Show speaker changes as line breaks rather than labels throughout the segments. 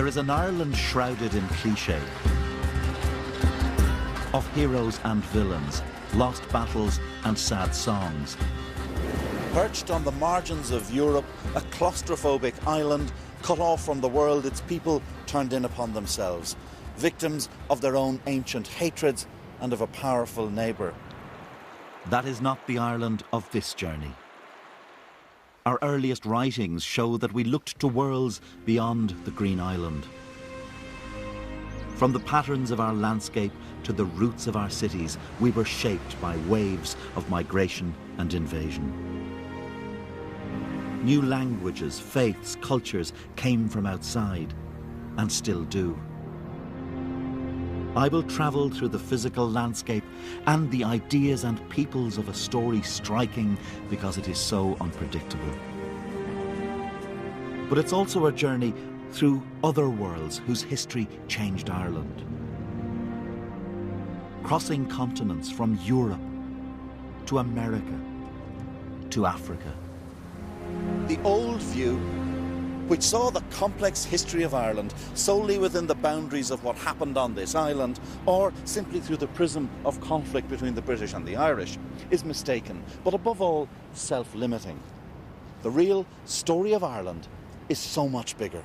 There is an Ireland shrouded in cliché, of heroes and villains, lost battles and sad songs. Perched on the margins of Europe, a claustrophobic island cut off from the world, its people turned in upon themselves, victims of their own ancient hatreds and of a powerful neighbour. That is not the Ireland of this journey. Our earliest writings show that we looked to worlds beyond the Green Island. From the patterns of our landscape to the roots of our cities, we were shaped by waves of migration and invasion. New languages, faiths, cultures came from outside, and still do. I will travel through the physical landscape and the ideas and peoples of a story striking because it is so unpredictable. But it's also a journey through other worlds whose history changed Ireland. Crossing continents from Europe to America to Africa. The old view, which saw the complex history of Ireland solely within the boundaries of what happened on this island, or simply through the prism of conflict between the British and the Irish, is mistaken, but above all, self-limiting. The real story of Ireland is so much bigger.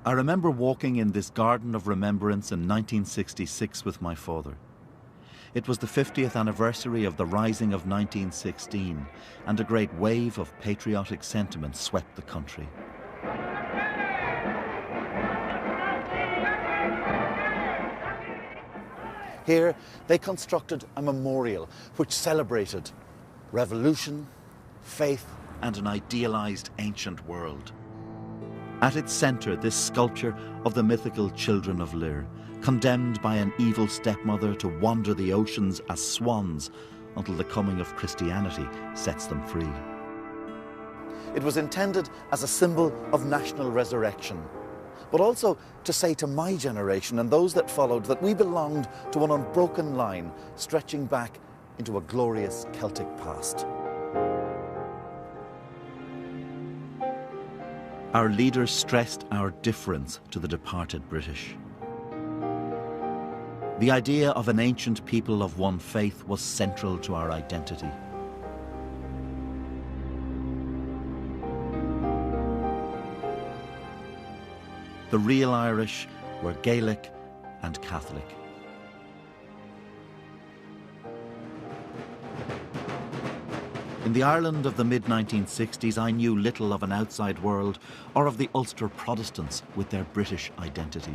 I remember walking in this garden of remembrance in 1966 with my father. It was the 50th anniversary of the Rising of 1916, and a great wave of patriotic sentiment swept the country. Here, they constructed a memorial which celebrated revolution, faith, and an idealized ancient world. At its centre, this sculpture of the mythical children of Lir, condemned by an evil stepmother to wander the oceans as swans until the coming of Christianity sets them free. It was intended as a symbol of national resurrection, but also to say to my generation and those that followed that we belonged to an unbroken line stretching back into a glorious Celtic past. Our leaders stressed our difference to the departed British. The idea of an ancient people of one faith was central to our identity. The real Irish were Gaelic and Catholic. In the Ireland of the mid-1960s, I knew little of an outside world or of the Ulster Protestants with their British identity.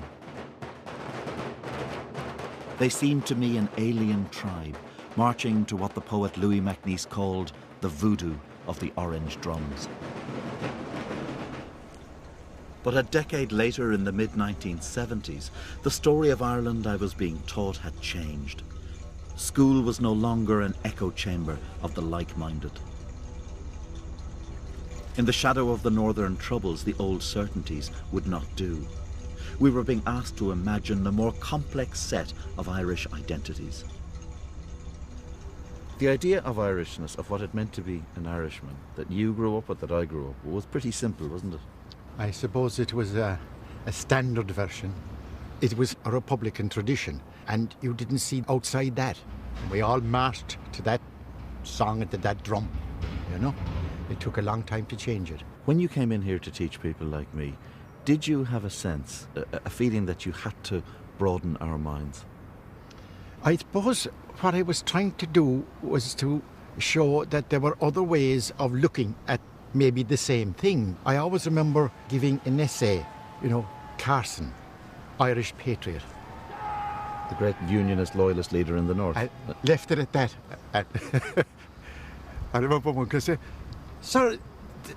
They seemed to me an alien tribe, marching to what the poet Louis MacNeice called the voodoo of the orange drums. But a decade later, in the mid-1970s, the story of Ireland I was being taught had changed. School was no longer an echo chamber of the like-minded. In the shadow of the Northern Troubles, the old certainties would not do. We were being asked to imagine a more complex set of Irish identities. The idea of Irishness, of what it meant to be an Irishman, that you grew up with, that I grew up with, was pretty simple, wasn't it?
I suppose it was a standard version. It was a Republican tradition, and you didn't see outside that. We all marched to that song and to that drum, you know. It took a long time to change it.
When you came in here to teach people like me, did you have a sense, a feeling that you had to broaden our minds?
I suppose what I was trying to do was to show that there were other ways of looking at maybe the same thing. I always remember giving an essay, you know, Carson, Irish patriot.
The great unionist, loyalist leader in the north.
I left it at that. I remember one could say, "Sir,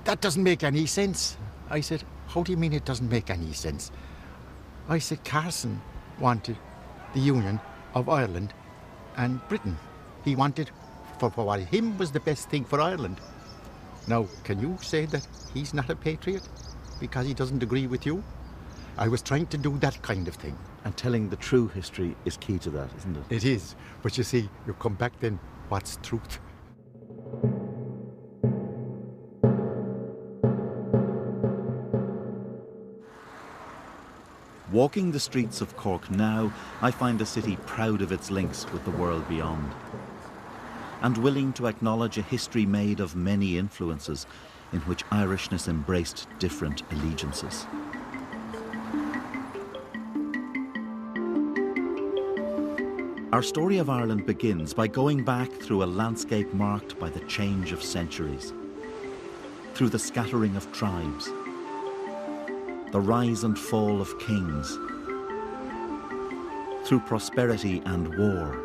that doesn't make any sense." I said, "How do you mean it doesn't make any sense?" I said, Carson wanted the Union of Ireland and Britain. He wanted for what him was the best thing for Ireland. Now, can you say that he's not a patriot because he doesn't agree with you? I was trying to do that kind of thing.
And telling the true history is key to that, isn't it?
It is. But you see, you come back then, what's truth?
Walking the streets of Cork now, I find a city proud of its links with the world beyond, and willing to acknowledge a history made of many influences in which Irishness embraced different allegiances. Our story of Ireland begins by going back through a landscape marked by the change of centuries, through the scattering of tribes, the rise and fall of kings, through prosperity and war,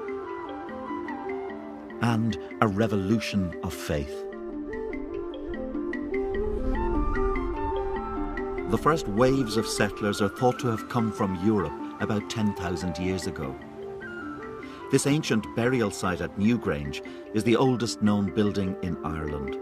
and a revolution of faith. The first waves of settlers are thought to have come from Europe about 10,000 years ago. This ancient burial site at Newgrange is the oldest known building in Ireland.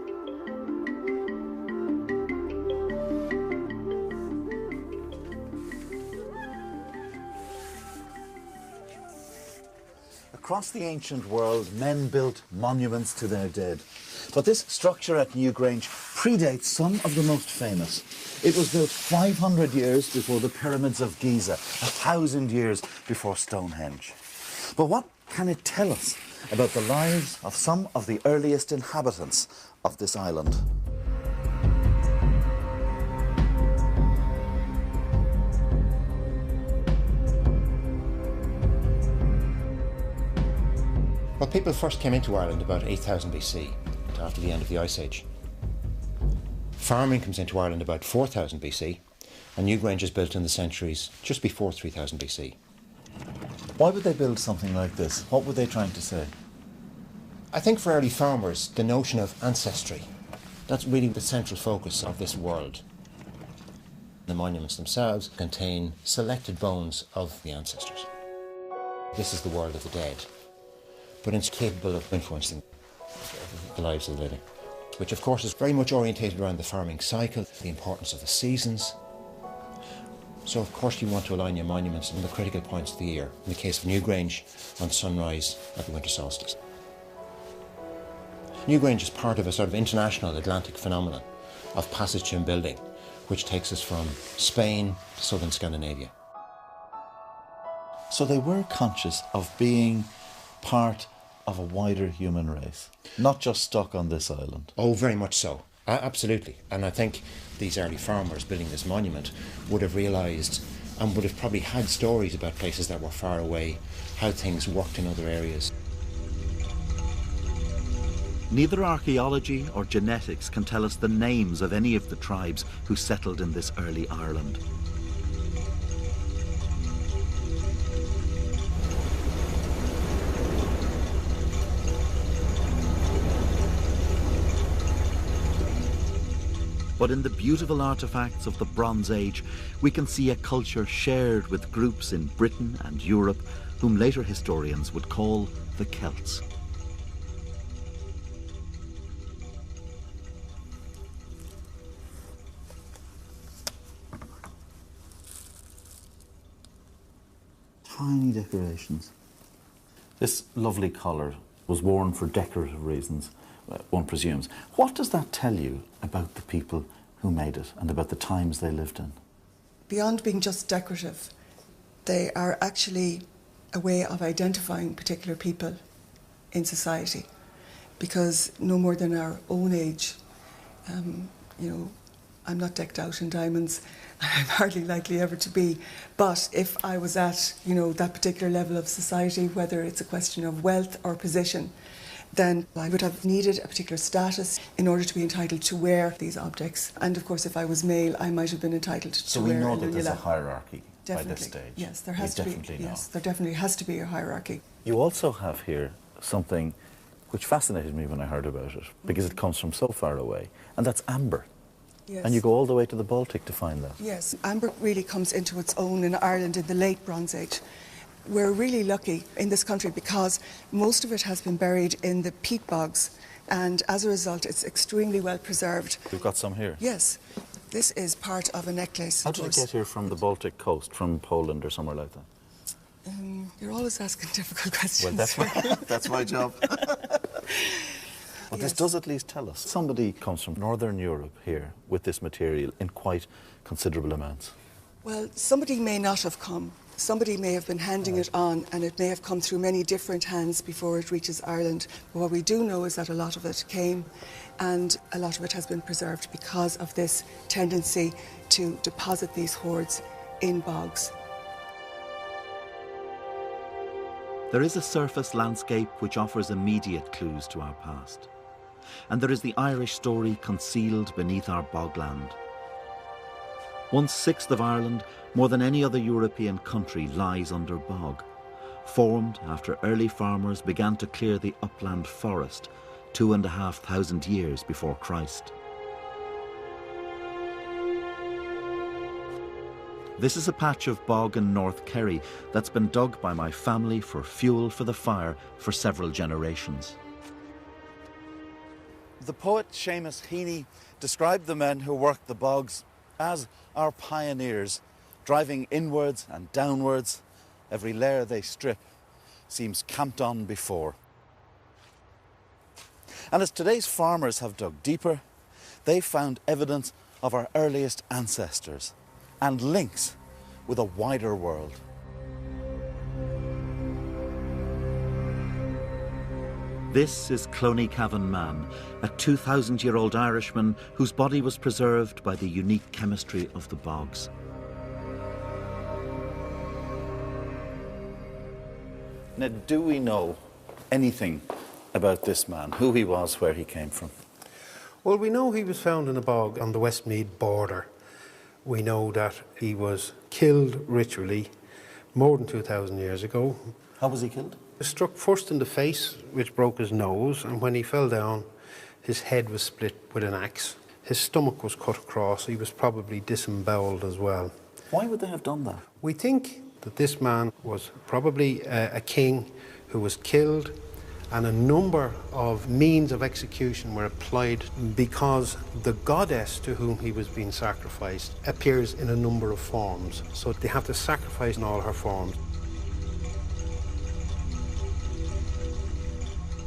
Across the ancient world, men built monuments to their dead. But this structure at Newgrange predates some of the most famous. It was built 500 years before the pyramids of Giza, 1,000 years before Stonehenge. But what can it tell us about the lives of some of the earliest inhabitants of this island?
Well, people first came into Ireland about 8,000 BC, after the end of the Ice Age. Farming comes into Ireland about 4,000 BC, and Newgrange is built in the centuries just before 3,000 BC.
Why would they build something like this? What were they trying to say?
I think for early farmers, the notion of ancestry, that's really the central focus of this world. The monuments themselves contain selected bones of the ancestors. This is the world of the dead, but it's capable of influencing the lives of the living, which of course is very much orientated around the farming cycle, the importance of the seasons. So of course you want to align your monuments on the critical points of the year, in the case of Newgrange, on sunrise at the winter solstice. Newgrange is part of a sort of international Atlantic phenomenon of passage and building, which takes us from Spain to southern Scandinavia.
So they were conscious of being part of a wider human race, not just stuck on this island.
Oh, very much so. Absolutely. And I think these early farmers building this monument would have realised and would have probably had stories about places that were far away, how things worked in other areas.
Neither archaeology or genetics can tell us the names of any of the tribes who settled in this early Ireland. But in the beautiful artefacts of the Bronze Age, we can see a culture shared with groups in Britain and Europe, whom later historians would call the Celts. Tiny decorations. This lovely collar was worn for decorative reasons, one presumes. What does that tell you about the people who made it and about the times they lived in?
Beyond being just decorative, they are actually a way of identifying particular people in society, because no more than our own age, I'm not decked out in diamonds, I'm hardly likely ever to be, but if I was at, that particular level of society, whether it's a question of wealth or position, then I would have needed a particular status in order to be entitled to wear these objects. And of course, if I was male, I might have been entitled to wear.
So we know that there's a hierarchy by this stage.
Yes, there has to be. Yes, there definitely has to be a hierarchy.
You also have here something which fascinated me when I heard about it, because it comes from so far away, and that's amber.
Yes.
And you go all the way to the Baltic to find that.
Yes, amber really comes into its own in Ireland in the late Bronze Age. We're really lucky in this country because most of it has been buried in the peat bogs, and as a result it's extremely well preserved.
We've got some here.
Yes, this is part of a necklace.
How did it get here from the Baltic coast, from Poland or somewhere like that?
You're always asking difficult questions.
Well, that's my job. Well,
Yes.
this does at least tell us. Somebody comes from Northern Europe here with this material in quite considerable amounts.
Well, somebody may not have come. Somebody may have been handing it on, and it may have come through many different hands before it reaches Ireland. But what we do know is that a lot of it came, and a lot of it has been preserved because of this tendency to deposit these hoards in bogs.
There is a surface landscape which offers immediate clues to our past. And there is the Irish story concealed beneath our bogland. 1/6 of Ireland, more than any other European country, lies under bog, formed after early farmers began to clear the upland forest 2,500 years before Christ. This is a patch of bog in North Kerry that's been dug by my family for fuel for the fire for several generations. The poet Seamus Heaney described the men who worked the bogs as our pioneers, driving inwards and downwards. Every layer they strip seems camped on before. And as today's farmers have dug deeper, they found evidence of our earliest ancestors and links with a wider world. This is Cloney Cavan Man, a 2,000-year-old Irishman whose body was preserved by the unique chemistry of the bogs. Now, do we know anything about this man, who he was, where he came from?
Well, we know he was found in a bog on the Westmeath border. We know that he was killed ritually more than 2,000 years ago.
How was he killed?
He was struck first in the face, which broke his nose, and when he fell down, his head was split with an axe. His stomach was cut across. He was probably disemboweled as well.
Why would they have done that?
We think that this man was probably a king who was killed, and a number of means of execution were applied because the goddess to whom he was being sacrificed appears in a number of forms. So they have to sacrifice in all her forms.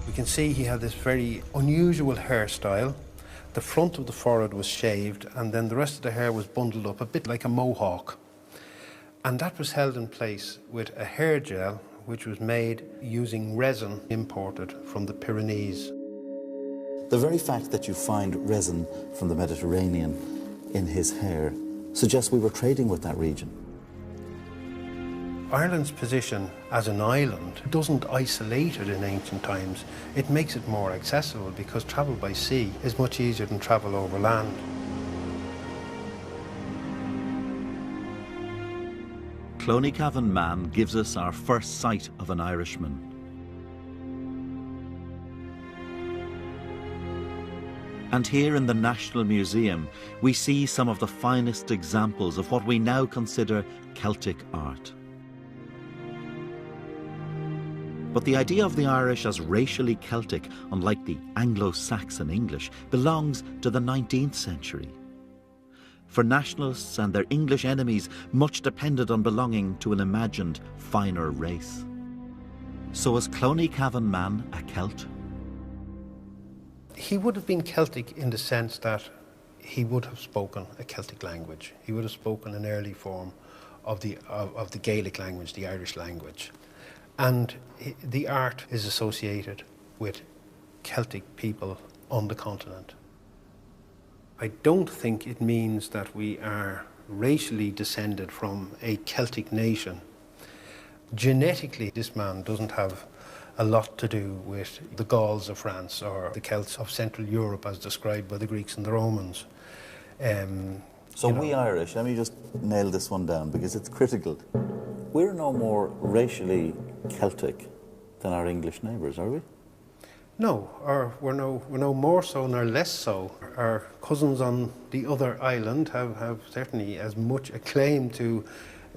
We can see he had this very unusual hairstyle. The front of the forehead was shaved, and then the rest of the hair was bundled up, a bit like a mohawk. And that was held in place with a hair gel, which was made using resin imported from the Pyrenees.
The very fact that you find resin from the Mediterranean in his hair suggests we were trading with that region.
Ireland's position as an island doesn't isolate it in ancient times. It makes it more accessible because travel by sea is much easier than travel over land.
Cloney Cavan Man gives us our first sight of an Irishman. And here in the National Museum, we see some of the finest examples of what we now consider Celtic art. But the idea of the Irish as racially Celtic, unlike the Anglo-Saxon English, belongs to the 19th century. For nationalists and their English enemies, much depended on belonging to an imagined finer race. So was Cloney Cavan Man a Celt?
He would have been Celtic in the sense that he would have spoken a Celtic language. He would have spoken an early form of the Gaelic language, the Irish language. And the art is associated with Celtic people on the continent. I don't think it means that we are racially descended from a Celtic nation. Genetically, this man doesn't have a lot to do with the Gauls of France or the Celts of Central Europe as described by the Greeks and the Romans.
So we Irish, let me just nail this one down because it's critical. We're no more racially Celtic than our English neighbours, are we?
No, or we're no more so nor less so. Our cousins on the other island have certainly as much a claim to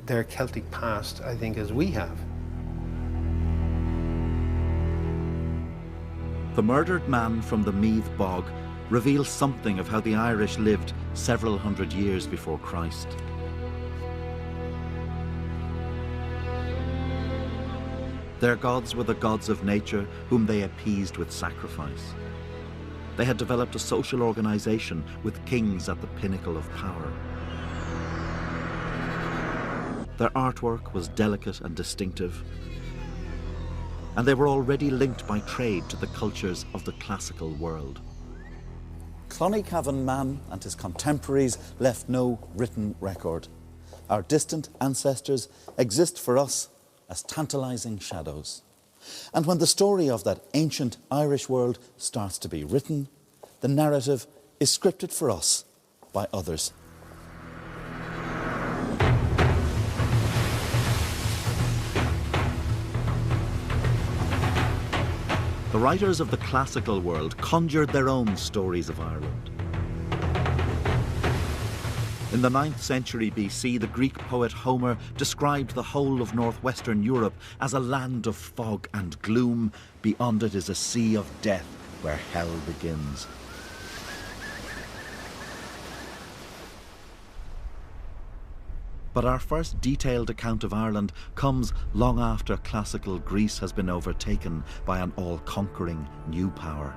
their Celtic past, I think, as we have.
The murdered man from the Meath bog reveals something of how the Irish lived several hundred years before Christ. Their gods were the gods of nature whom they appeased with sacrifice. They had developed a social organization with kings at the pinnacle of power. Their artwork was delicate and distinctive, and they were already linked by trade to the cultures of the classical world.
Cloneycavan man and his contemporaries left no written record. Our distant ancestors exist for us as tantalizing shadows. And when the story of that ancient Irish world starts to be written, the narrative is scripted for us by others.
The writers of the classical world conjured their own stories of Ireland. In the 9th century BC, the Greek poet Homer described the whole of northwestern Europe as a land of fog and gloom. Beyond it is a sea of death where hell begins. But our first detailed account of Ireland comes long after classical Greece has been overtaken by an all-conquering new power.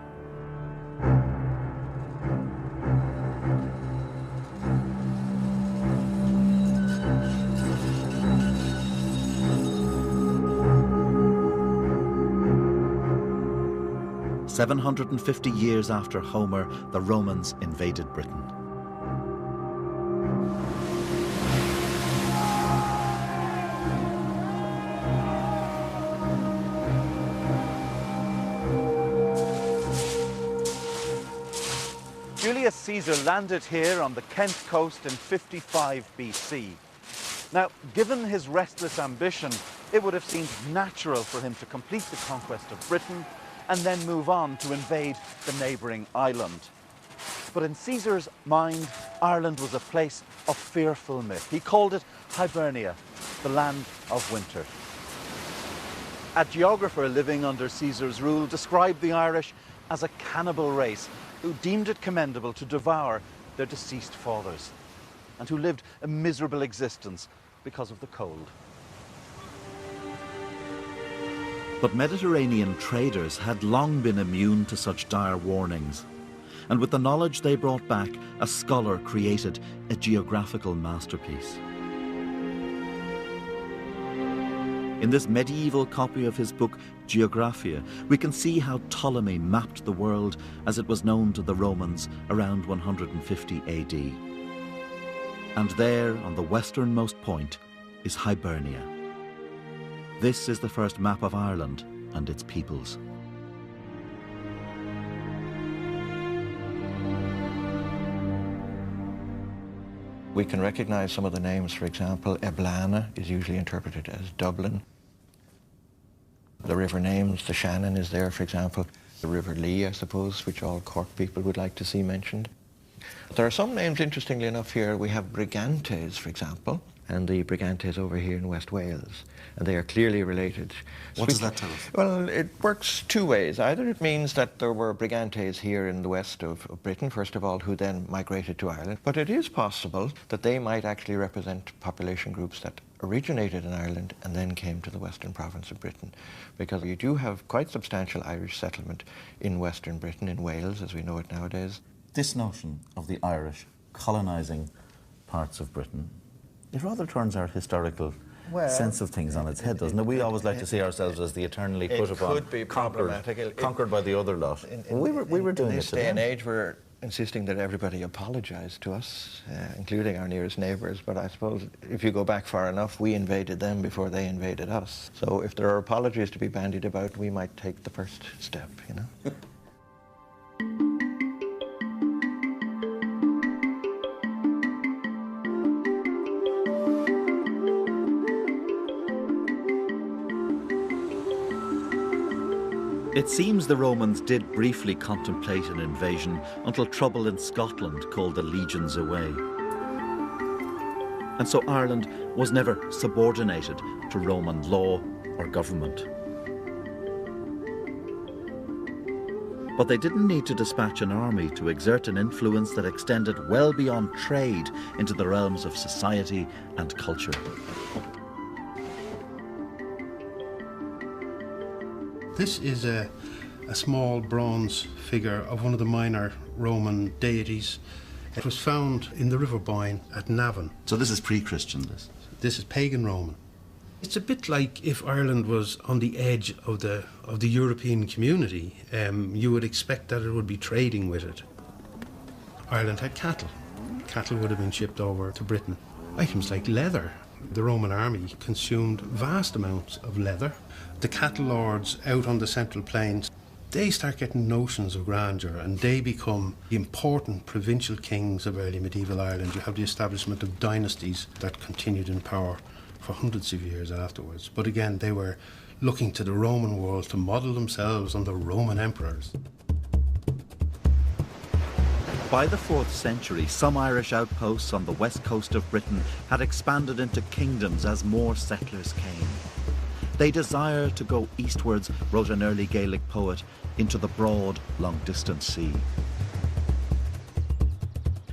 "750 years after Homer, the Romans invaded Britain.
Julius Caesar landed here on the Kent coast in 55 BC. Now, given his restless ambition, it would have seemed natural for him to complete the conquest of Britain and then move on to invade the neighbouring island. But in Caesar's mind, Ireland was a place of fearful myth. He called it Hibernia, the land of winter. A geographer living under Caesar's rule described the Irish as a cannibal race who deemed it commendable to devour their deceased fathers and who lived a miserable existence because of the cold.
But Mediterranean traders had long been immune to such dire warnings, and with the knowledge they brought back, a scholar created a geographical masterpiece. In this medieval copy of his book, Geographia, we can see how Ptolemy mapped the world as it was known to the Romans around 150 AD. And there, on the westernmost point, is Hibernia. This is the first map of Ireland and its peoples.
We can recognise some of the names. For example, Eblana is usually interpreted as Dublin. The river names, the Shannon is there, for example. The River Lee, I suppose, which all Cork people would like to see mentioned. There are some names, interestingly enough, here. We have Brigantes, for example, and the Brigantes over here in West Wales. And they are clearly related.
What does that tell us?
Well, it works two ways. Either it means that there were Brigantes here in the west of Britain, first of all, who then migrated to Ireland. But it is possible that they might actually represent population groups that originated in Ireland and then came to the western province of Britain. Because you do have quite substantial Irish settlement in western Britain, in Wales, as we know it nowadays.
This notion of the Irish colonising parts of Britain, it rather turns our historical sense of things on its head, doesn't it? We always like to see ourselves as the eternally put upon,
could be problematic.
conquered by the other lot. We were doing
in
it
this
to
day
them.
and age, we're insisting that everybody apologise to us, including our nearest neighbours. But I suppose if you go back far enough, we invaded them before they invaded us. So if there are apologies to be bandied about, we might take the first step, you know.
It seems the Romans did briefly contemplate an invasion until trouble in Scotland called the legions away. And so Ireland was never subordinated to Roman law or government. But they didn't need to dispatch an army to exert an influence that extended well beyond trade into the realms of society and culture.
This is a small bronze figure of one of the minor Roman deities. It was found in the River Boyne at Navan.
So this is pre-Christian, this?
This is pagan Roman. It's a bit like if Ireland was on the edge of the European community. You would expect that it would be trading with it. Ireland had cattle. Cattle would have been shipped over to Britain. Items like leather. The Roman army consumed vast amounts of leather. The cattle lords out on the Central Plains, they start getting notions of grandeur, and they become the important provincial kings of early medieval Ireland. You have the establishment of dynasties that continued in power for hundreds of years afterwards. But again, they were looking to the Roman world to model themselves on the Roman emperors.
By the 4th century, some Irish outposts on the west coast of Britain had expanded into kingdoms as more settlers came. They desire to go eastwards, wrote an early Gaelic poet, into the broad, long-distance sea.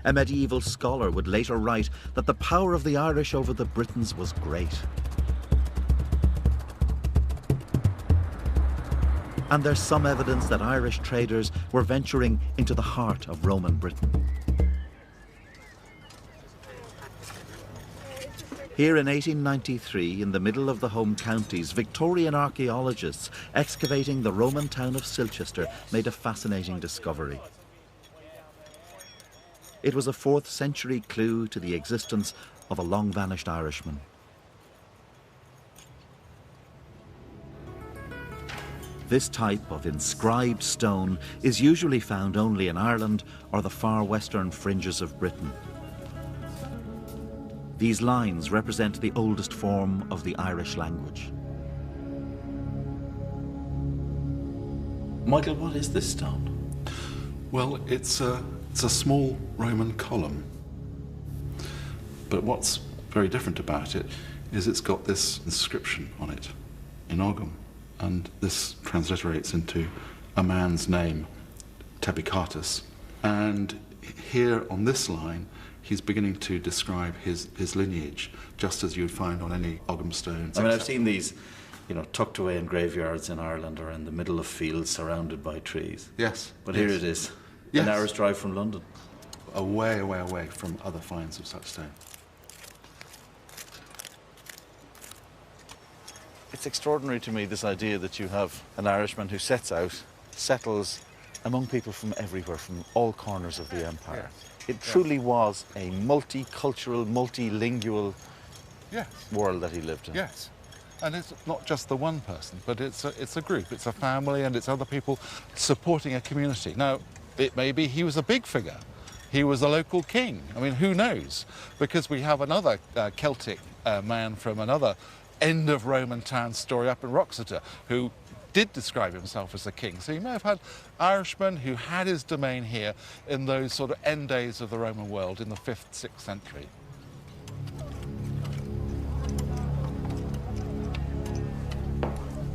A medieval scholar would later write that the power of the Irish over the Britons was great. And there's some evidence that Irish traders were venturing into the heart of Roman Britain. Here in 1893, in the middle of the home counties, Victorian archaeologists excavating the Roman town of Silchester made a fascinating discovery. It was a 4th century clue to the existence of a long-vanished Irishman. This type of inscribed stone is usually found only in Ireland or the far western fringes of Britain. These lines represent the oldest form of the Irish language. Michael, what is this stone?
Well, it's a small Roman column. But what's very different about it is it's got this inscription on it in Ogham. And this transliterates into a man's name, Tebicatus. And here on this line, he's beginning to describe his lineage, just as you'd find on any Ogham stones.
I mean, I've seen these, tucked away in graveyards in Ireland or in the middle of fields surrounded by trees.
Yes.
But
yes.
Here it is,
yes.
An hour's drive from London.
Away, away, away from other finds of such stone.
It's extraordinary to me, this idea that you have an Irishman who sets out, settles among people from everywhere, from all corners of the empire.
Yes.
It truly was a multicultural, multilingual world that he lived in.
Yes. And it's not just the one person, but it's a group, it's a family, and it's other people supporting a community. Now, it may be he was a big figure. He was a local king. I mean, who knows? Because we have another Celtic man from another end of Roman town story up in Roxeter who did describe himself as a king. So you may have had Irishmen who had his domain here in those sort of end days of the Roman world in the 5th, 6th century.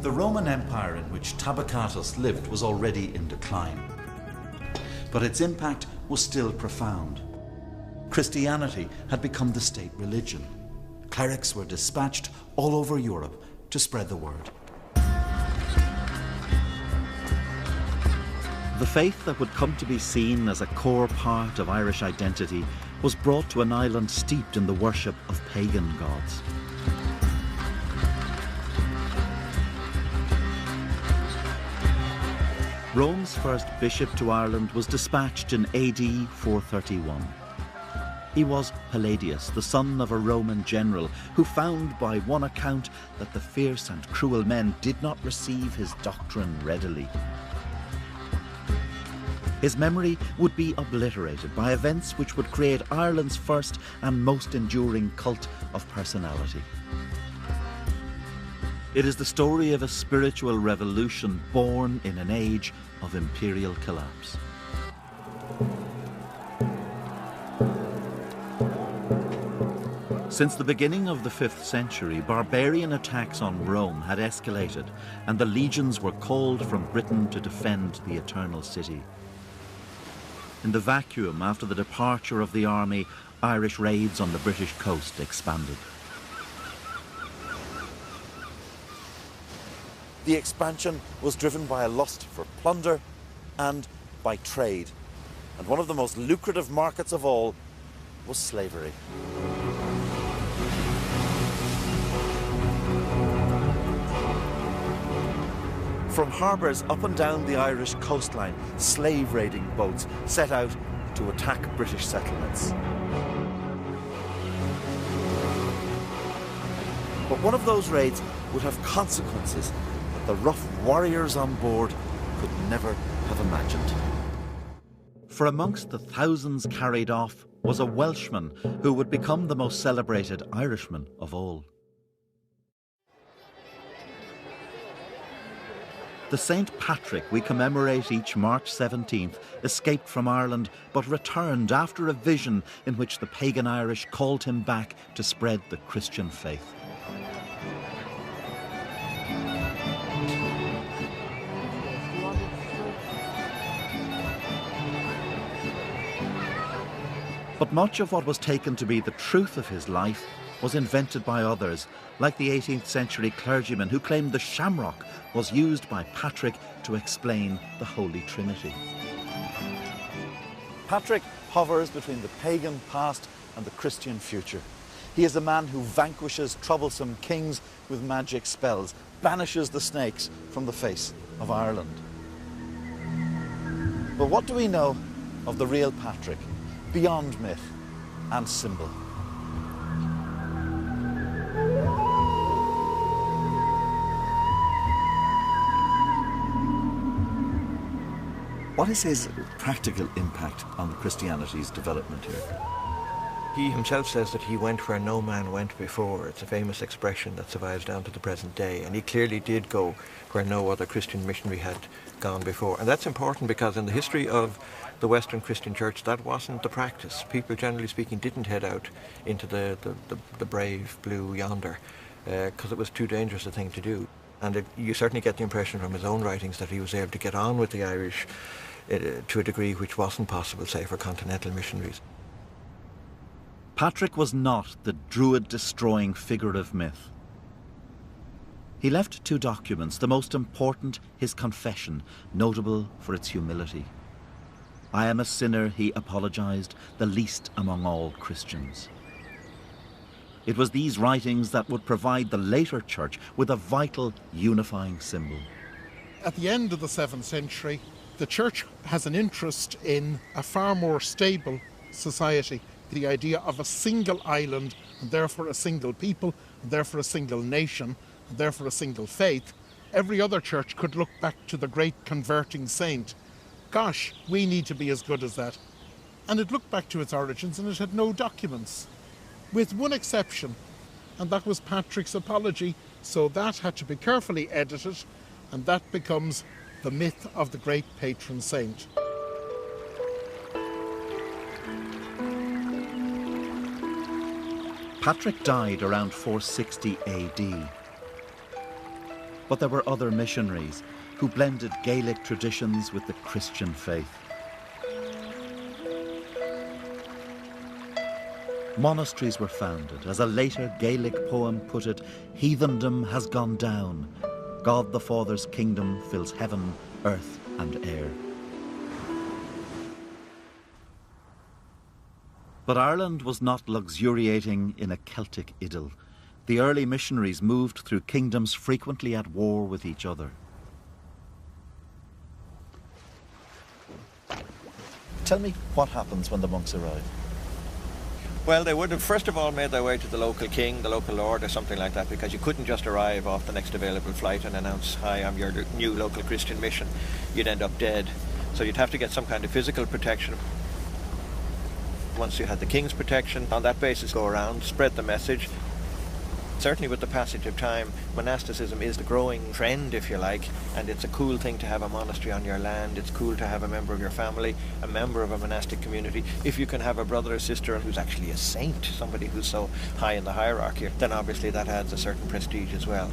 The Roman Empire in which Tabacatus lived was already in decline, but its impact was still profound. Christianity had become the state religion. Clerics were dispatched all over Europe to spread the word. The faith that would come to be seen as a core part of Irish identity was brought to an island steeped in the worship of pagan gods. Rome's first bishop to Ireland was dispatched in AD 431. He was Palladius, the son of a Roman general, who found by one account that the fierce and cruel men did not receive his doctrine readily. His memory would be obliterated by events which would create Ireland's first and most enduring cult of personality. It is the story of a spiritual revolution born in an age of imperial collapse. Since the beginning of the 5th century, barbarian attacks on Rome had escalated, and the legions were called from Britain to defend the Eternal City. In the vacuum after the departure of the army, Irish raids on the British coast expanded.
The expansion was driven by a lust for plunder and by trade. And one of the most lucrative markets of all was slavery. From harbours up and down the Irish coastline, slave raiding boats set out to attack British settlements. But one of those raids would have consequences that the rough warriors on board could never have imagined.
For amongst the thousands carried off was a Welshman who would become the most celebrated Irishman of all. The St. Patrick we commemorate each March 17th escaped from Ireland but returned after a vision in which the pagan Irish called him back to spread the Christian faith. But much of what was taken to be the truth of his life was invented by others, like the 18th century clergyman who claimed the shamrock was used by Patrick to explain the Holy Trinity.
Patrick hovers between the pagan past and the Christian future. He is a man who vanquishes troublesome kings with magic spells, banishes the snakes from the face of Ireland. But what do we know of the real Patrick, beyond myth and symbol? What is his practical impact on Christianity's development here?
He himself says that he went where no man went before. It's a famous expression that survives down to the present day. And he clearly did go where no other Christian missionary had gone before. And that's important because in the history of the Western Christian Church, that wasn't the practice. People, generally speaking, didn't head out into the brave blue yonder because it was too dangerous a thing to do. And you certainly get the impression from his own writings that he was able to get on with the Irish to a degree which wasn't possible, say, for continental missionaries.
Patrick was not the Druid-destroying figure of myth. He left two documents, the most important, his confession, notable for its humility. I am a sinner, he apologized, the least among all Christians. It was these writings that would provide the later church with a vital unifying symbol.
At the end of the 7th century, the church has an interest in a far more stable society. The idea of a single island, and therefore a single people, and therefore a single nation, and therefore a single faith. Every other church could look back to the great converting saint. Gosh, we need to be as good as that. And it looked back to its origins and it had no documents, with one exception, and that was Patrick's apology. So that had to be carefully edited, and that becomes the myth of the great patron saint.
Patrick died around 460 AD. But there were other missionaries who blended Gaelic traditions with the Christian faith. Monasteries were founded. As a later Gaelic poem put it, heathendom has gone down. God the Father's kingdom fills heaven, earth and air. But Ireland was not luxuriating in a Celtic idyll. The early missionaries moved through kingdoms frequently at war with each other.
Tell me what happens when the monks arrive.
Well, they would have first of all made their way to the local king, the local lord or something like that, because you couldn't just arrive off the next available flight and announce, "Hi, I'm your new local Christian mission." You'd end up dead. So you'd have to get some kind of physical protection. Once you had the king's protection, on that basis go around, spread the message. Certainly with the passage of time, monasticism is the growing trend, if you like, and it's a cool thing to have a monastery on your land. It's cool to have a member of your family, a member of a monastic community. If you can have a brother or sister who's actually a saint, somebody who's so high in the hierarchy, then obviously that adds a certain prestige as well.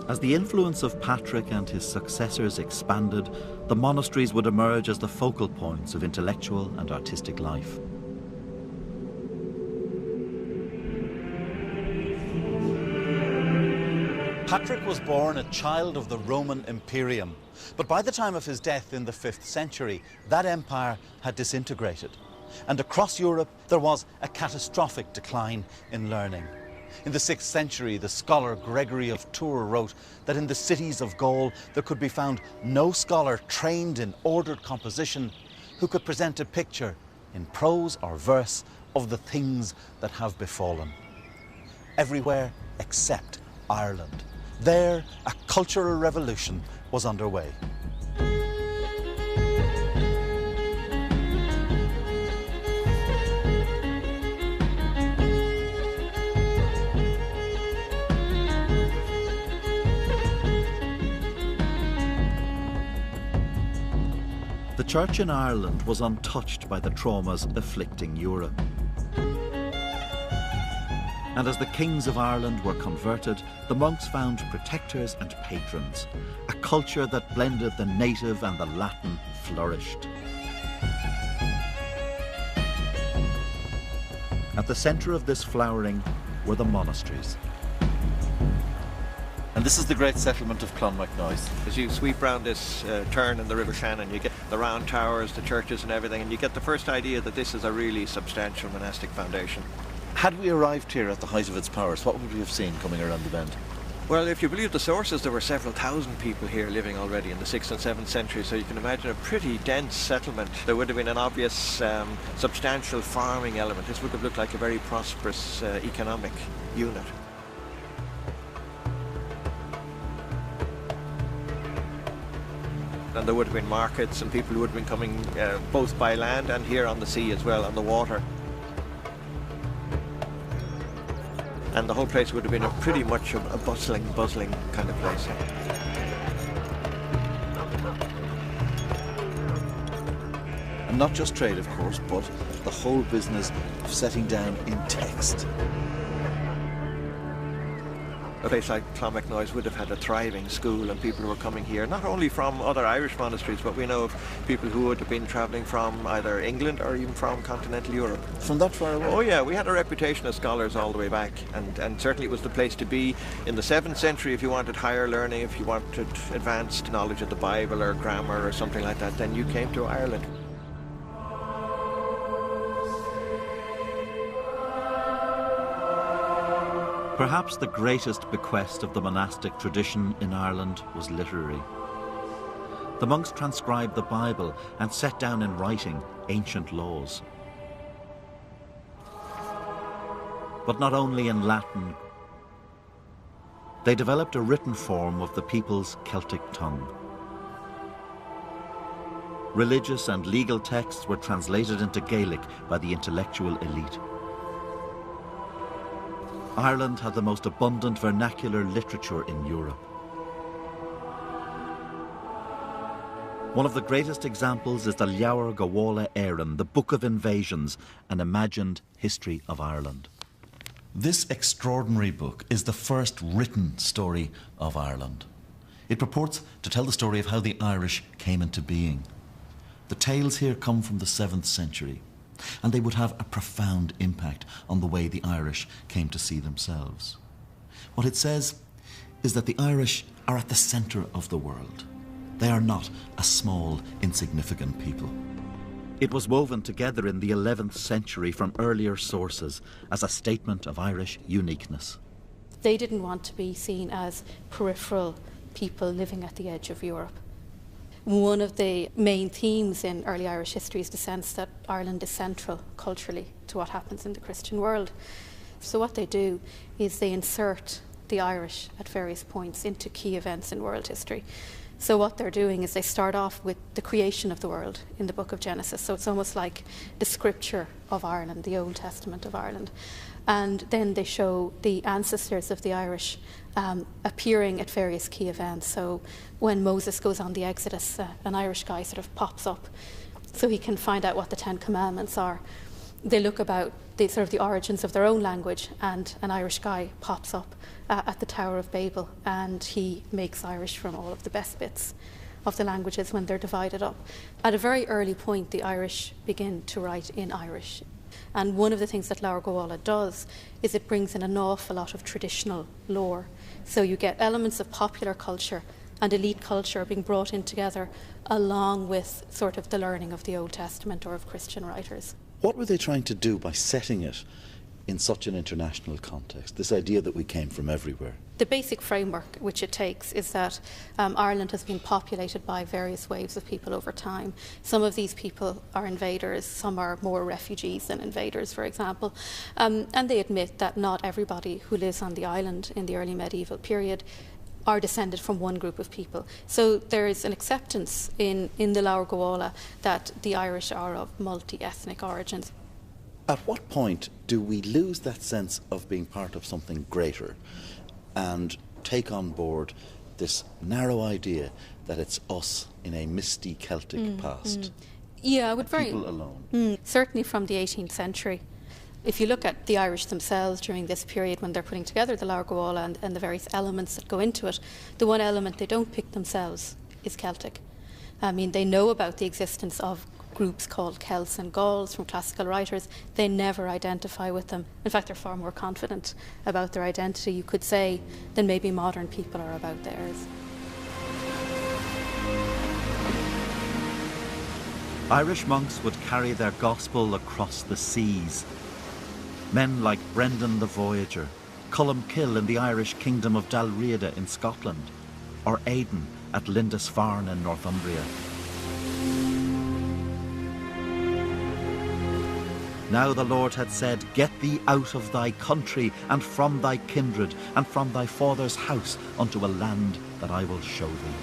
As the influence of Patrick and his successors expanded, the monasteries would emerge as the focal points of intellectual and artistic life.
Patrick was born a child of the Roman Imperium, but by the time of his death in the 5th century, that empire had disintegrated. And across Europe, there was a catastrophic decline in learning. In the 6th century, the scholar Gregory of Tours wrote that in the cities of Gaul, there could be found no scholar trained in ordered composition who could present a picture in prose or verse of the things that have befallen. Everywhere except Ireland. There, a cultural revolution was underway.
The Church in Ireland was untouched by the traumas afflicting Europe. And as the kings of Ireland were converted, the monks found protectors and patrons. A culture that blended the native and the Latin flourished. At the centre of this flowering were the monasteries.
And this is the great settlement of Clonmacnoise.
As you sweep round this turn in the River Shannon, you get the round towers, the churches and everything, and you get the first idea that this is a really substantial monastic foundation.
Had we arrived here at the height of its powers, what would we have seen coming around the bend?
Well, if you believe the sources, there were several thousand people here living already in the 6th and 7th century, so you can imagine a pretty dense settlement. There would have been an obvious substantial farming element. This would have looked like a very prosperous economic unit. And there would have been markets and people who would have been coming both by land and here on the sea as well, on the water. And the whole place would have been pretty much a bustling kind of place.
And not just trade, of course, but the whole business of setting down in text.
A place like Clonmacnoise would have had a thriving school, and people who were coming here, not only from other Irish monasteries, but we know of people who would have been travelling from either England or even from continental Europe.
From that far away?
Oh yeah, we had a reputation as scholars all the way back, and certainly it was the place to be. In the 7th century, if you wanted higher learning, if you wanted advanced knowledge of the Bible or grammar or something like that, then you came to Ireland.
Perhaps the greatest bequest of the monastic tradition in Ireland was literary. The monks transcribed the Bible and set down in writing ancient laws. But not only in Latin, they developed a written form of the people's Celtic tongue. Religious and legal texts were translated into Gaelic by the intellectual elite. Ireland had the most abundant vernacular literature in Europe. One of the greatest examples is the Leabhar Gabhála Éireann, the Book of Invasions, an imagined history of Ireland.
This extraordinary book is the first written story of Ireland. It purports to tell the story of how the Irish came into being. The tales here come from the 7th century, and they would have a profound impact on the way the Irish came to see themselves. What it says is that the Irish are at the centre of the world. They are not a small, insignificant people.
It was woven together in the 11th century from earlier sources as a statement of Irish uniqueness.
They didn't want to be seen as peripheral people living at the edge of Europe. One of the main themes in early Irish history is the sense that Ireland is central culturally to what happens in the Christian world. So what they do is they insert the Irish at various points into key events in world history. So what they're doing is they start off with the creation of the world in the book of Genesis. So it's almost like the scripture of Ireland, the Old Testament of Ireland. And then they show the ancestors of the Irish appearing at various key events. So when Moses goes on the Exodus, an Irish guy sort of pops up so he can find out what the 10 Commandments are. They look about the sort of the origins of their own language, and an Irish guy pops up at the Tower of Babel, and he makes Irish from all of the best bits of the languages when they're divided up. At a very early point, the Irish begin to write in Irish. And one of the things that Leabhar Gabhála does is it brings in an awful lot of traditional lore. So you get elements of popular culture and elite culture being brought in together, along with sort of the learning of the Old Testament or of Christian writers.
What were they trying to do by setting it in such an international context, this idea that we came from everywhere?
The basic framework which it takes is that Ireland has been populated by various waves of people over time. Some of these people are invaders, some are more refugees than invaders, for example. And they admit that not everybody who lives on the island in the early medieval period are descended from one group of people. So there is an acceptance in the Leabhar Gabhála that the Irish are of multi-ethnic origins.
At what point do we lose that sense of being part of something greater and take on board this narrow idea that it's us in a misty Celtic past?
Yeah, I would very...
People alone.
Certainly from the 18th century. If you look at the Irish themselves during this period when they're putting together the Leabhar Gabhála and the various elements that go into it, the one element they don't pick themselves is Celtic. I mean, they know about the existence of groups called Celts and Gauls from classical writers. They never identify with them. In fact, they're far more confident about their identity, you could say, than maybe modern people are about theirs.
Irish monks would carry their gospel across the seas. Men like Brendan the Voyager, Columkill in the Irish kingdom of Dalriada in Scotland, or Aidan at Lindisfarne in Northumbria. Now the Lord had said, "Get thee out of thy country, and from thy kindred, and from thy father's house, unto a land that I will show thee."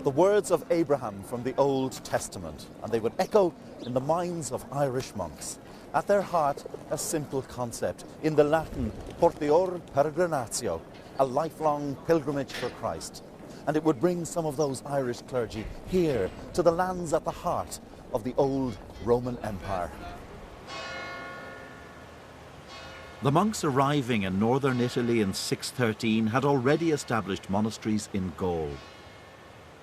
The words of Abraham from the Old Testament, and they would echo in the minds of Irish monks. At their heart, a simple concept, in the Latin, portior peregrinatio, a lifelong pilgrimage for Christ. And it would bring some of those Irish clergy here to the lands at the heart of the old Roman Empire.
The monks arriving in northern Italy in 613 had already established monasteries in Gaul.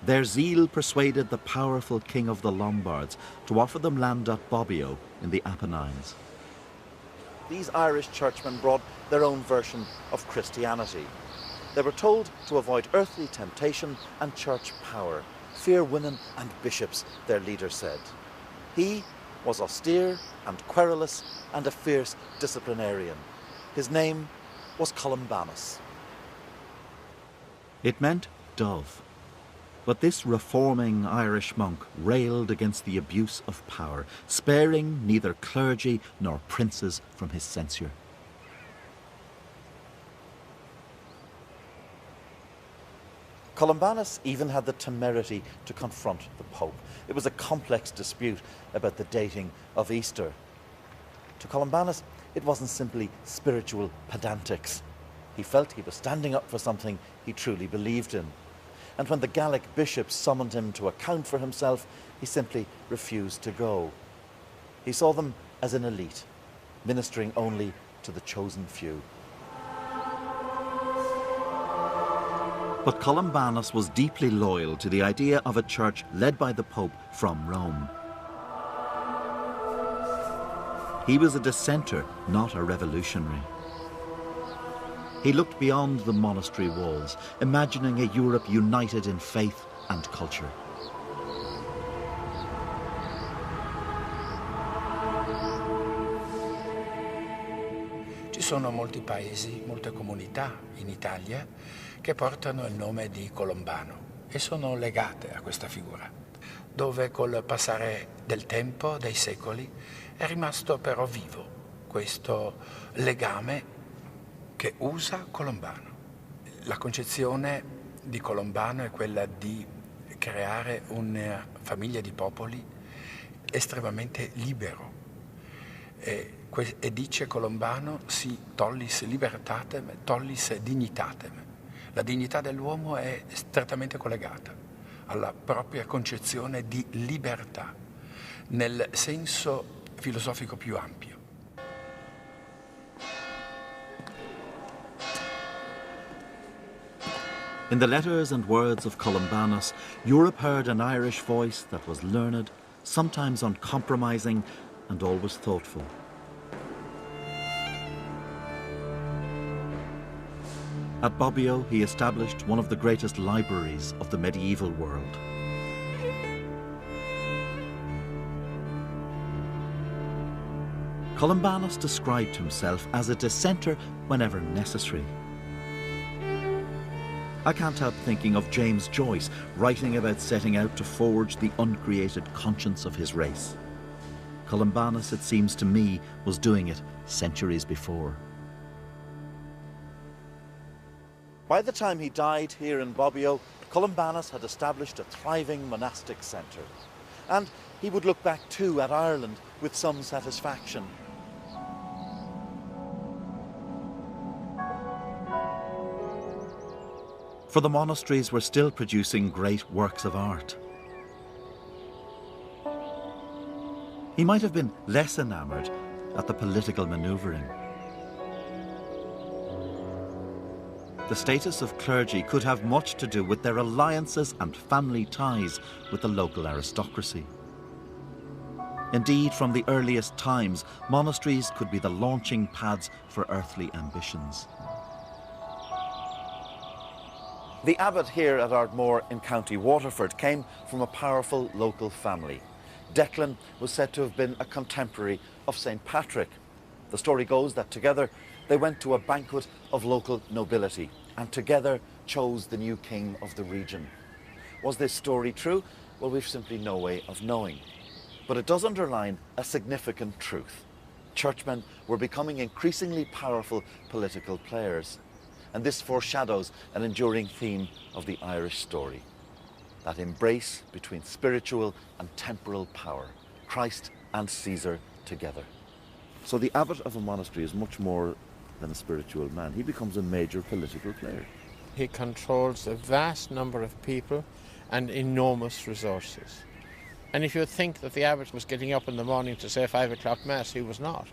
Their zeal persuaded the powerful king of the Lombards to offer them land at Bobbio in the Apennines.
These Irish churchmen brought their own version of Christianity. They were told to avoid earthly temptation and church power, fear women and bishops, their leader said. He was austere and querulous and a fierce disciplinarian. His name was Columbanus.
It meant dove. But this reforming Irish monk railed against the abuse of power, sparing neither clergy nor princes from his censure.
Columbanus even had the temerity to confront the Pope. It was a complex dispute about the dating of Easter. To Columbanus, it wasn't simply spiritual pedantics. He felt he was standing up for something he truly believed in. And when the Gallic bishops summoned him to account for himself, he simply refused to go. He saw them as an elite, ministering only to the chosen few.
But Columbanus was deeply loyal to the idea of a church led by the Pope from Rome. He was a dissenter, not a revolutionary. He looked beyond the monastery walls, imagining a Europe united in faith and culture.
Ci sono molti paesi, molte comunità in Italia che portano il nome di Colombano e sono legate a questa figura, dove col passare del tempo, dei secoli, è rimasto però vivo. questo legame che usa Colombano. La concezione di Colombano è quella di creare una famiglia di popoli estremamente libero. E dice Colombano, si tollis libertatem, tollis dignitatem. La dignità dell'uomo è strettamente collegata alla propria concezione di libertà, nel senso filosofico più ampio.
In the letters and words of Columbanus, Europe heard an Irish voice that was learned, sometimes uncompromising, and always thoughtful. At Bobbio, he established one of the greatest libraries of the medieval world. Columbanus described himself as a dissenter whenever necessary. I can't help thinking of James Joyce writing about setting out to forge the uncreated conscience of his race. Columbanus, it seems to me, was doing it centuries before. By the time he died here in Bobbio, Columbanus had established a thriving monastic centre. And he would look back too at Ireland with some satisfaction. For the monasteries were still producing great works of art. He might have been less enamoured at the political manoeuvring. The status of clergy could have much to do with their alliances and family ties with the local aristocracy. Indeed, from the earliest times, monasteries could be the launching pads for earthly ambitions. The abbot here at Ardmore in County Waterford came from a powerful local family. Declan was said to have been a contemporary of St. Patrick. The story goes that together they went to a banquet of local nobility and together chose the new king of the region. Was this story true? Well, we've simply no way of knowing. But it does underline a significant truth. Churchmen were becoming increasingly powerful political players. And this foreshadows an enduring theme of the Irish story. That embrace between spiritual and temporal power, Christ and Caesar together. So the abbot of a monastery is much more than a spiritual man. He becomes a major political player.
He controls a vast number of people and enormous resources. And if you think that the abbot was getting up in the morning to say 5 o'clock mass, he was not.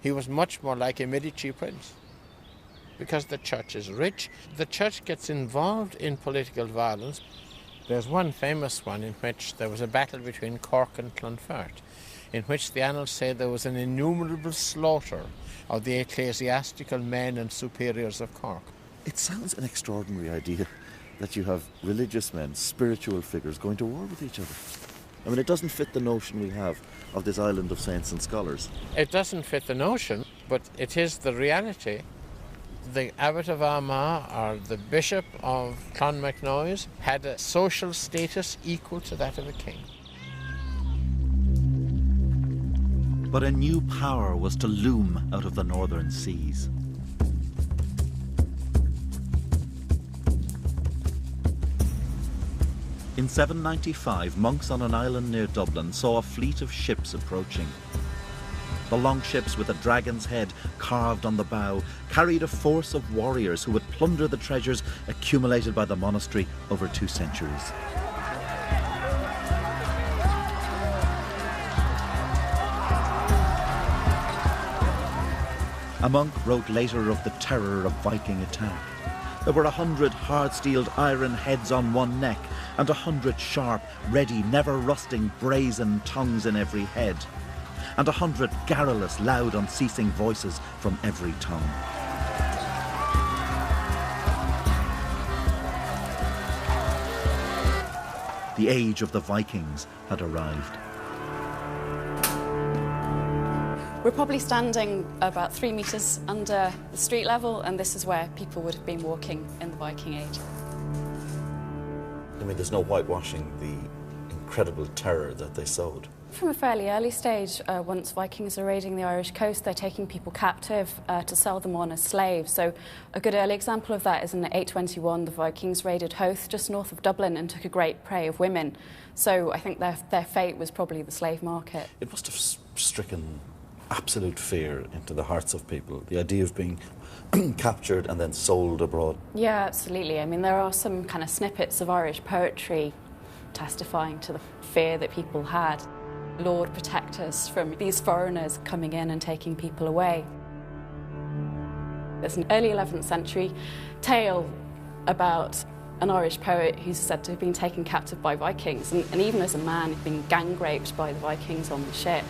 He was much more like a Medici prince. Because the church is rich, the church gets involved in political violence. There's one famous one in which there was a battle between Cork and Clonfert, in which the annals say there was an innumerable slaughter of the ecclesiastical men and superiors of Cork.
It sounds an extraordinary idea that you have religious men, spiritual figures, going to war with each other. I mean, it doesn't fit the notion we have of this island of saints and scholars.
It doesn't fit the notion, but it is the reality. The abbot of Armagh or the bishop of Clonmacnoise had a social status equal to that of a king.
But a new power was to loom out of the northern seas. In 795, monks on an island near Dublin saw a fleet of ships approaching. The longships with a dragon's head carved on the bow carried a force of warriors who would plunder the treasures accumulated by the monastery over 2 centuries. A monk wrote later of the terror of Viking attack. There were 100 hard-steeled iron heads on one neck and 100 sharp, ready, never-rusting brazen tongues in every head, and 100 garrulous, loud, unceasing voices from every tongue. The age of the Vikings had arrived.
We're probably standing about 3 metres under the street level, and this is where people would have been walking in the Viking Age.
I mean, there's no whitewashing the incredible terror that they sowed.
From a fairly early stage, once Vikings are raiding the Irish coast, they're taking people captive to sell them on as slaves. So a good early example of that is in 821, the Vikings raided Howth, just north of Dublin, and took a great prey of women. So I think their fate was probably the slave market.
It must have stricken absolute fear into the hearts of people, the idea of being captured and then sold abroad.
Yeah, absolutely. I mean, there are some kind of snippets of Irish poetry testifying to the fear that people had. Lord, protect us from these foreigners coming in and taking people away. There's an early 11th century tale about an Irish poet who's said to have been taken captive by Vikings, and even as a man, he'd been gang raped by the Vikings on the ship.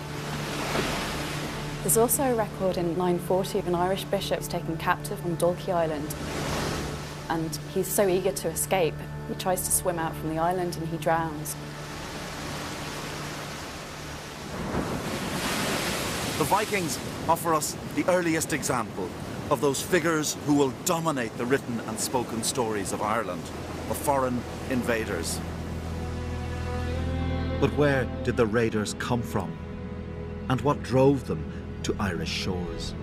There's also a record in 940 of an Irish bishop taken captive on Dalkey Island, and he's so eager to escape, he tries to swim out from the island and he drowns.
The Vikings offer us the earliest example of those figures who will dominate the written and spoken stories of Ireland, the foreign invaders. But where did the raiders come from? And what drove them to Irish shores?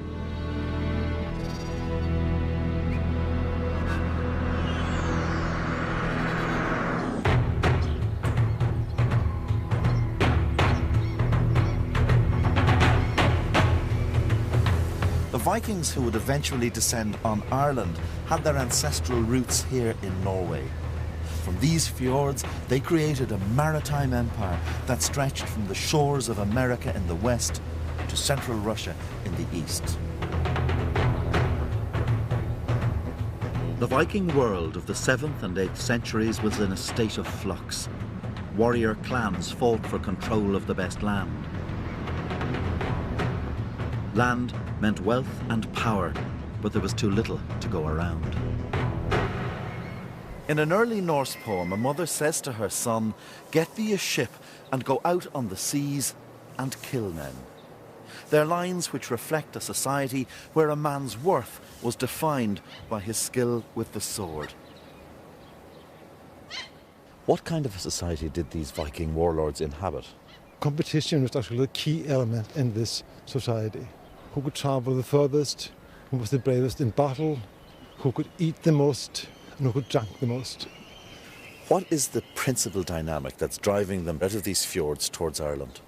The Vikings who would eventually descend on Ireland had their ancestral roots here in Norway. From these fjords, they created a maritime empire that stretched from the shores of America in the west to central Russia in the east. The Viking world of the 7th and 8th centuries was in a state of flux. Warrior clans fought for control of the best land. Land meant wealth and power, but there was too little to go around. In an early Norse poem, a mother says to her son, "Get thee a ship and go out on the seas and kill men." They're lines which reflect a society where a man's worth was defined by his skill with the sword. What kind of a society did these Viking warlords inhabit?
Competition was actually a key element in this society. Who could travel the furthest, who was the bravest in battle, who could eat the most, and who could drink the most.
What is the principal dynamic that's driving them out of these fjords towards Ireland?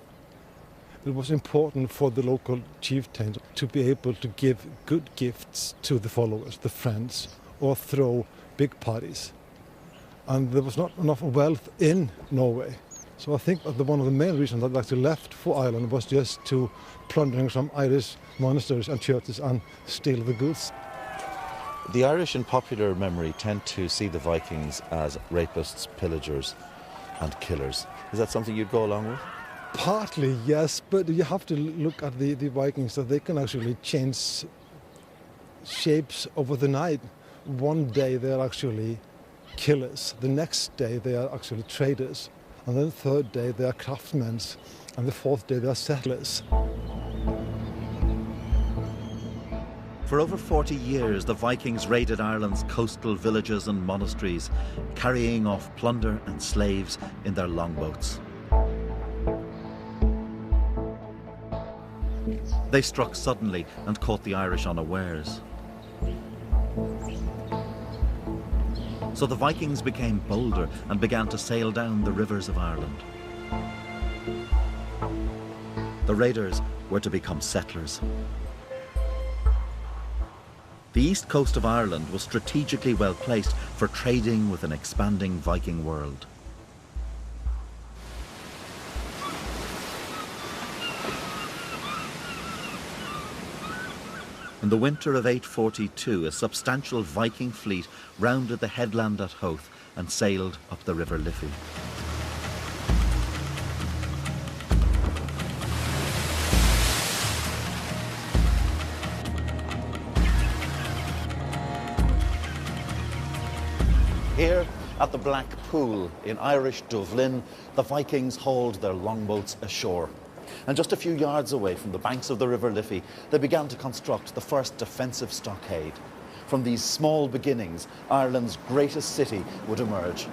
It was important for the local chieftains to be able to give good gifts to the followers, the friends, or throw big parties. And there was not enough wealth in Norway. So I think that one of the main reasons that they actually left for Ireland was just to plundering some Irish monasteries and churches and steal the goods.
The Irish in popular memory tend to see the Vikings as rapists, pillagers and killers. Is that something you'd go along with?
Partly, yes, but you have to look at the Vikings, that they can actually change shapes over the night. One day they are actually killers, the next day they are actually traders. And then the third day they are craftsmen, and the fourth day they are settlers.
For over 40 years, the Vikings raided Ireland's coastal villages and monasteries, carrying off plunder and slaves in their longboats. They struck suddenly and caught the Irish unawares. So the Vikings became bolder and began to sail down the rivers of Ireland. The raiders were to become settlers. The east coast of Ireland was strategically well placed for trading with an expanding Viking world. In the winter of 842, a substantial Viking fleet rounded the headland at Howth and sailed up the River Liffey. Here at the Black Pool in Irish Dublin, the Vikings hauled their longboats ashore. And just a few yards away from the banks of the River Liffey, they began to construct the first defensive stockade. From these small beginnings, Ireland's greatest city would emerge.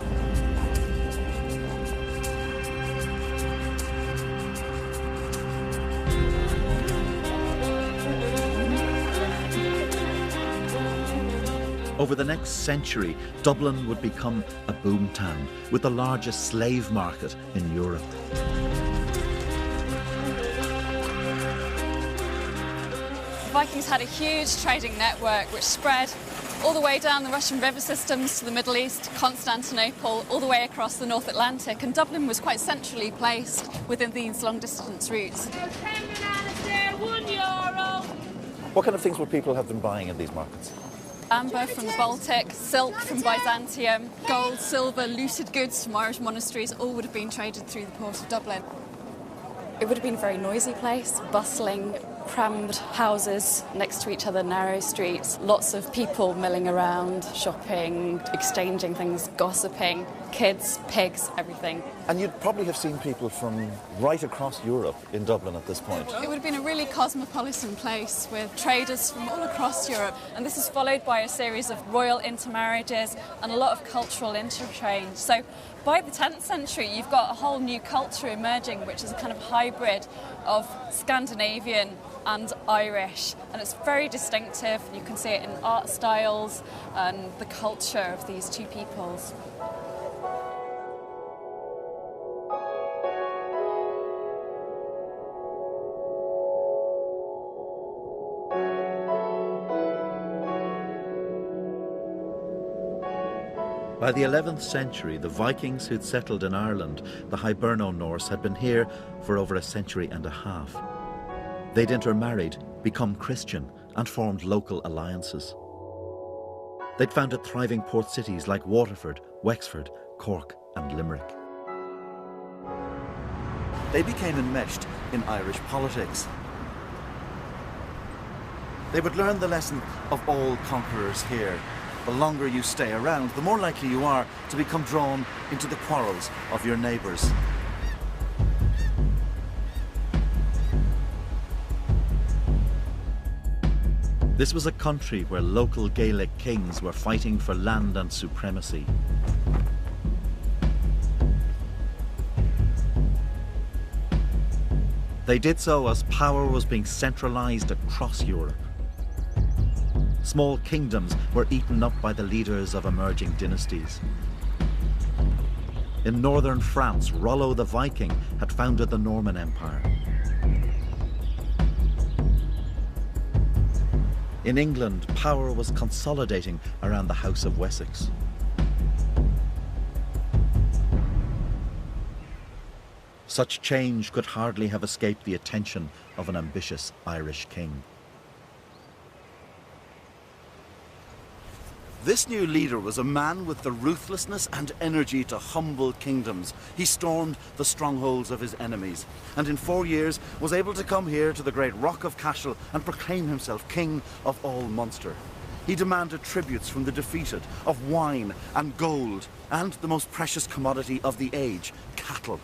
Over the next century, Dublin would become a boomtown with the largest slave market in Europe.
The Vikings had a huge trading network which spread all the way down the Russian river systems to the Middle East, Constantinople, all the way across the North Atlantic, and Dublin was quite centrally placed within these long-distance routes.
What kind of things would people have been buying in these markets?
Amber from the Baltic, silk from Byzantium, gold, silver, looted goods from Irish monasteries, all would have been traded through the port of Dublin.
It would have been a very noisy place, bustling, crammed houses next to each other, narrow streets, lots of people milling around, shopping, exchanging things, gossiping, kids, pigs, everything.
And you'd probably have seen people from right across Europe in Dublin at this point.
It would have been a really cosmopolitan place with traders from all across Europe, and this is followed by a series of royal intermarriages and a lot of cultural interchange. So by the 10th century, you've got a whole new culture emerging, which is a kind of hybrid of Scandinavian and Irish, and it's very distinctive. You can see it in art styles and the culture of these two peoples.
By the 11th century, the Vikings who'd settled in Ireland, the Hiberno-Norse, had been here for over a century and a half. They'd intermarried, become Christian, and formed local alliances. They'd founded thriving port cities like Waterford, Wexford, Cork, and Limerick. They became enmeshed in Irish politics. They would learn the lesson of all conquerors here. The longer you stay around, the more likely you are to become drawn into the quarrels of your neighbours. This was a country where local Gaelic kings were fighting for land and supremacy. They did so as power was being centralised across Europe. Small kingdoms were eaten up by the leaders of emerging dynasties. In northern France, Rollo the Viking had founded the Norman Empire. In England, power was consolidating around the House of Wessex. Such change could hardly have escaped the attention of an ambitious Irish king. This new leader was a man with the ruthlessness and energy to humble kingdoms. He stormed the strongholds of his enemies, and in 4 years was able to come here to the great Rock of Cashel and proclaim himself king of all Munster. He demanded tributes from the defeated of wine and gold, and the most precious commodity of the age, cattle.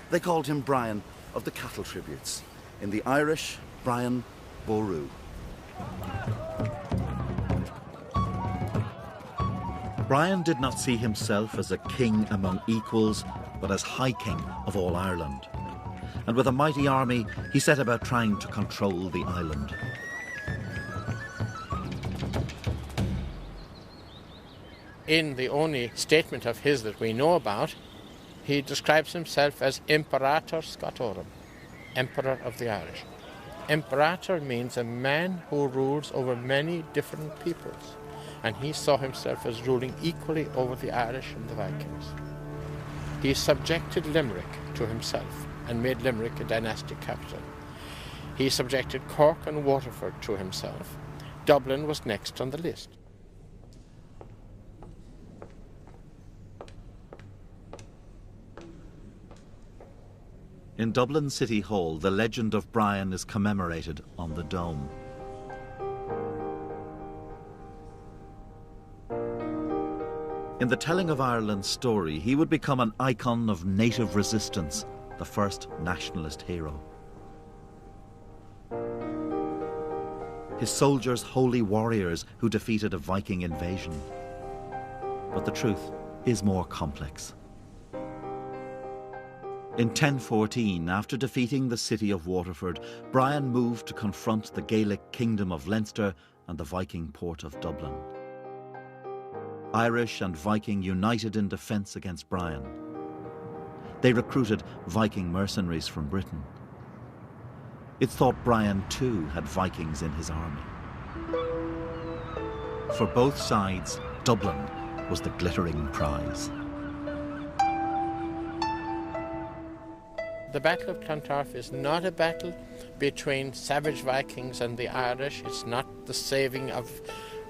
They called him Brian of the Cattle Tributes. In the Irish, Brian Boru. Brian did not see himself as a king among equals, but as High King of all Ireland. And with a mighty army, he set about trying to control the island.
In the only statement of his that we know about, he describes himself as Imperator Scotorum, Emperor of the Irish. Imperator means a man who rules over many different peoples, and he saw himself as ruling equally over the Irish and the Vikings. He subjected Limerick to himself and made Limerick a dynastic capital. He subjected Cork and Waterford to himself. Dublin was next on the list.
In Dublin City Hall, the legend of Brian is commemorated on the dome. In the telling of Ireland's story, he would become an icon of native resistance, the first nationalist hero. His soldiers holy warriors who defeated a Viking invasion. But the truth is more complex. In 1014, after defeating the city of Waterford, Brian moved to confront the Gaelic kingdom of Leinster and the Viking port of Dublin. Irish and Viking united in defence against Brian. They recruited Viking mercenaries from Britain. It's thought Brian too had Vikings in his army. For both sides, Dublin was the glittering prize.
The Battle of Clontarf is not a battle between savage Vikings and the Irish. It's not the saving of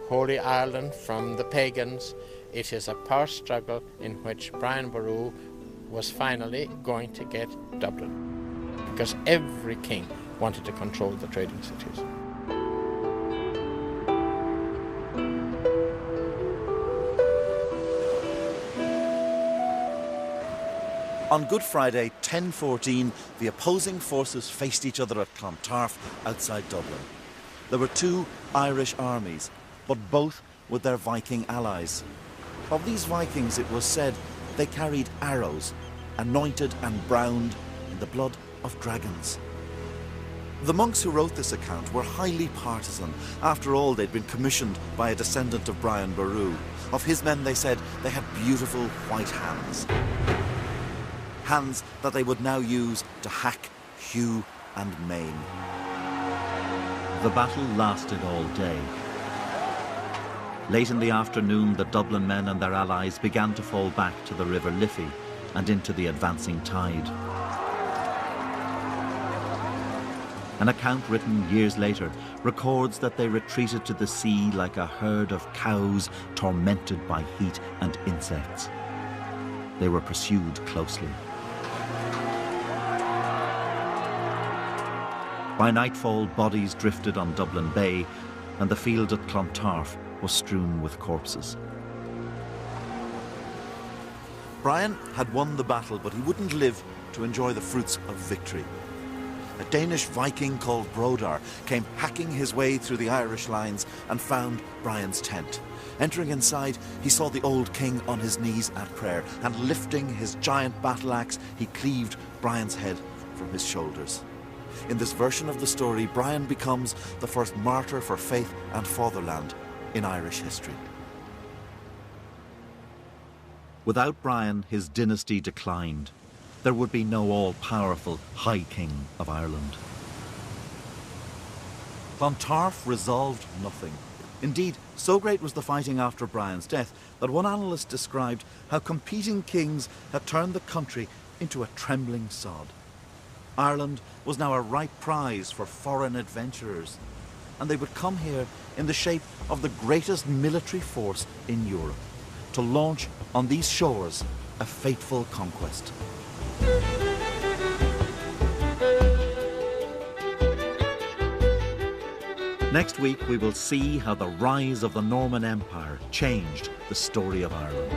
Holy Ireland from the pagans. It is a power struggle in which Brian Boru was finally going to get Dublin, because every king wanted to control the trading cities.
On Good Friday, 1014, the opposing forces faced each other at Clontarf outside Dublin. There were two Irish armies, but both with their Viking allies. Of these Vikings, it was said they carried arrows, anointed and browned in the blood of dragons. The monks who wrote this account were highly partisan. After all, they'd been commissioned by a descendant of Brian Boru. Of his men, they said they had beautiful white hands. Hands that they would now use to hack, hew and maim.
The battle lasted all day. Late in the afternoon, the Dublin men and their allies began to fall back to the River Liffey and into the advancing tide. An account written years later records that they retreated to the sea like a herd of cows tormented by heat and insects. They were pursued closely. By nightfall, bodies drifted on Dublin Bay, and the field at Clontarf was strewn with corpses.
Brian had won the battle, but he wouldn't live to enjoy the fruits of victory. A Danish Viking called Brodar came hacking his way through the Irish lines and found Brian's tent. Entering inside, he saw the old king on his knees at prayer, and lifting his giant battle axe, he cleaved Brian's head from his shoulders. In this version of the story, Brian becomes the first martyr for faith and fatherland in Irish history.
Without Brian, his dynasty declined. There would be no all-powerful High King of Ireland.
Clontarf resolved nothing. Indeed, so great was the fighting after Brian's death that one analyst described how competing kings had turned the country into a trembling sod. Ireland was now a ripe prize for foreign adventurers, and they would come here in the shape of the greatest military force in Europe to launch on these shores a fateful conquest.
Next week, we will see how the rise of the Norman Empire changed the story of Ireland.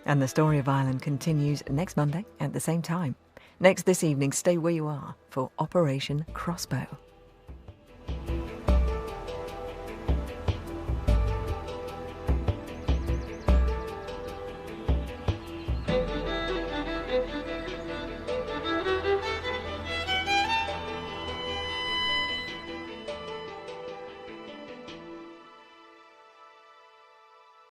And the story of Ireland continues next Monday at the same time. Next this evening, stay where you are for Operation Crossbow.